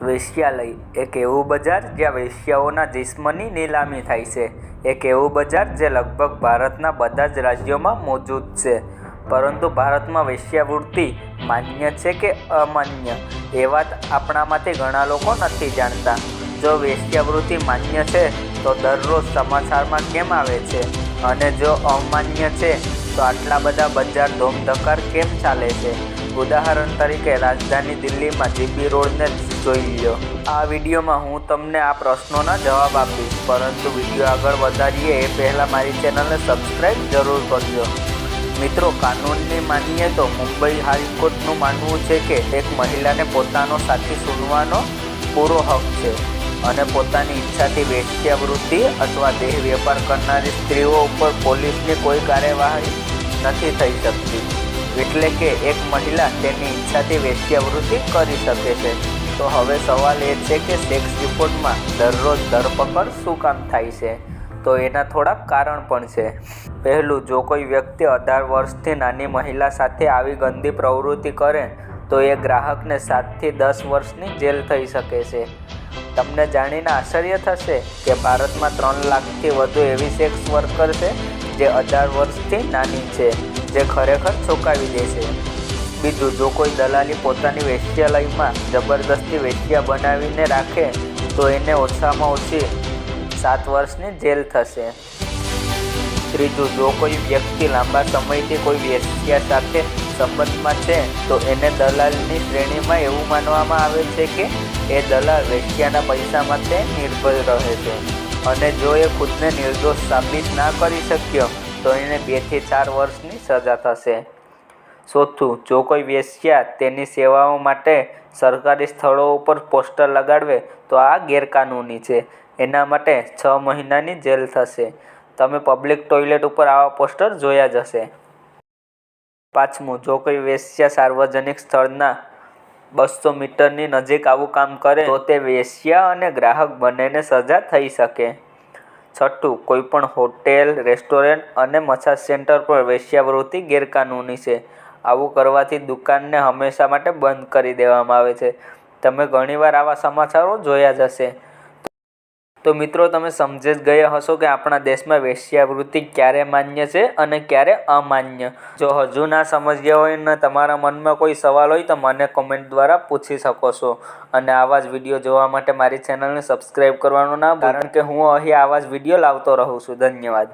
વેશ્યાલય એક એવું બજાર જ્યાં વેશ્યાઓના જિસ્મની નીલામી થાય છે. એક એવું બજાર જે લગભગ ભારતના બધા જ રાજ્યોમાં મોજૂદ છે. પરંતુ ભારતમાં વેશ્યાવૃત્તિ માન્ય છે કે અમાન્ય એ વાત આપણામાંથી ઘણા લોકો નથી જાણતા. જો વેશ્યાવૃત્તિ માન્ય છે તો દરરોજ સમાચારમાં કેમ આવે છે, અને જો અમાન્ય છે તો આટલા બધા બજાર ધોમધકાર કેમ ચાલે છે? ઉદાહરણ તરીકે રાજધાની દિલ્હીમાં જીબી રોડને જોઈ લો. આ વિડીયોમાં હું તમને આ પ્રશ્નોના જવાબ આપીશ, પરંતુ વિડીયો આગળ વધારીએ એ પહેલાં મારી ચેનલને સબસ્ક્રાઈબ જરૂર કરજો. મિત્રો, કાનૂનની માનીએ તો મુંબઈ હાઈકોર્ટનું માનવું છે કે એક મહિલાને પોતાનો સાથી ચૂનવાનો પૂરો હક છે, અને પોતાની ઈચ્છાથી વેશ્યાવૃત્તિ અથવા દેહ વેપાર કરનારી સ્ત્રીઓ ઉપર પોલીસની કોઈ કાર્યવાહી નથી થઈ શકતી. એટલે કે એક મહિલા તેની ઈચ્છાથી વેશ્યાવૃત્તિ કરી શકે છે. તો હવે સવાલ એ છે કે સેક્સ રિપોર્ટમાં દરરોજ ધરપકડ શું કામ થાય છે? તો એના થોડાક કારણ પણ છે. પહેલું, જો કોઈ વ્યક્તિ 18 વર્ષથી નાની મહિલા સાથે આવી ગંદી પ્રવૃત્તિ કરે તો એ ગ્રાહકને 7 થી 10 વર્ષની જેલ થઈ શકે છે. તમને જાણીને આશ્ચર્ય થશે કે ભારતમાં 3 લાખથી વધુ એવી સેક્સ વર્કર છે જે 18 વર્ષથી નાની છે, જે ખરેખર ચોંકાવી દે છે. બીજું, જો કોઈ દલાલી પોતાની વેશ્યાલયમાં જબરદસ્તી વેશ્યા બનાવીને રાખે તો એને ઓછામાં ઓછી 7 વર્ષની જેલ થશે. ત્રીજું, જો કોઈ વ્યક્તિ લાંબા સમયથી કોઈ વેશ્યા સાથે સંબંધમાં છે તો એને દલાલની શ્રેણીમાં એવું માનવામાં આવે છે કે એ દલાલ વેશ્યાના પૈસા માટે નિર્ભર રહે છે, અને જો એ ખુદને નિર્દોષ સાબિત ના કરી શક્યો તો એને 2 થી 4 વર્ષની સજા થશે. ચોથું, જો કોઈ વેશ્યા તેની સેવાઓ માટે સરકારી સ્થળો ઉપર પોસ્ટર લગાડવે તો આ ગેરકાનૂની છે. એના માટે 6 મહિનાની જેલ થશે. તમે પબ્લિક ટોયલેટ ઉપર આવા પોસ્ટર જોયા જ હશે. પાંચમું, જો કોઈ વેશ્યા સાર્વજનિક સ્થળના 200 મીટરની નજીક આવું કામ કરે તો તે વેશ્યા અને ગ્રાહક બંનેને સજા થઈ શકે. છઠ્ઠું, કોઈપણ હોટેલ, રેસ્ટોરન્ટ અને મસાજ સેન્ટર પર વેશ્યાવૃત્તિ ગેરકાનૂની છે. આવું કરવાથી દુકાનને હંમેશા માટે બંધ કરી દેવામાં આવે છે. તમે ઘણીવાર આવા સમાચારો જોયા જ હશે. તો મિત્રો, તમે સમજી જ ગયા હશો કે આપણા દેશમાં વેશ્યાવૃત્તિ ક્યારે માન્ય છે અને ક્યારે અમાન્ય. જો હજુ ના સમજ્યા હોય ને તમારા મનમાં કોઈ સવાલ હોય તો મને કોમેન્ટ દ્વારા પૂછી શકો છો. અને આવા જ વિડીયો જોવા માટે મારી ચેનલને સબસ્ક્રાઈબ કરવાનું ના ભૂલતા, કારણ કે હું અહીં આવા જ વિડીયો લાવતો રહું છું. ધન્યવાદ.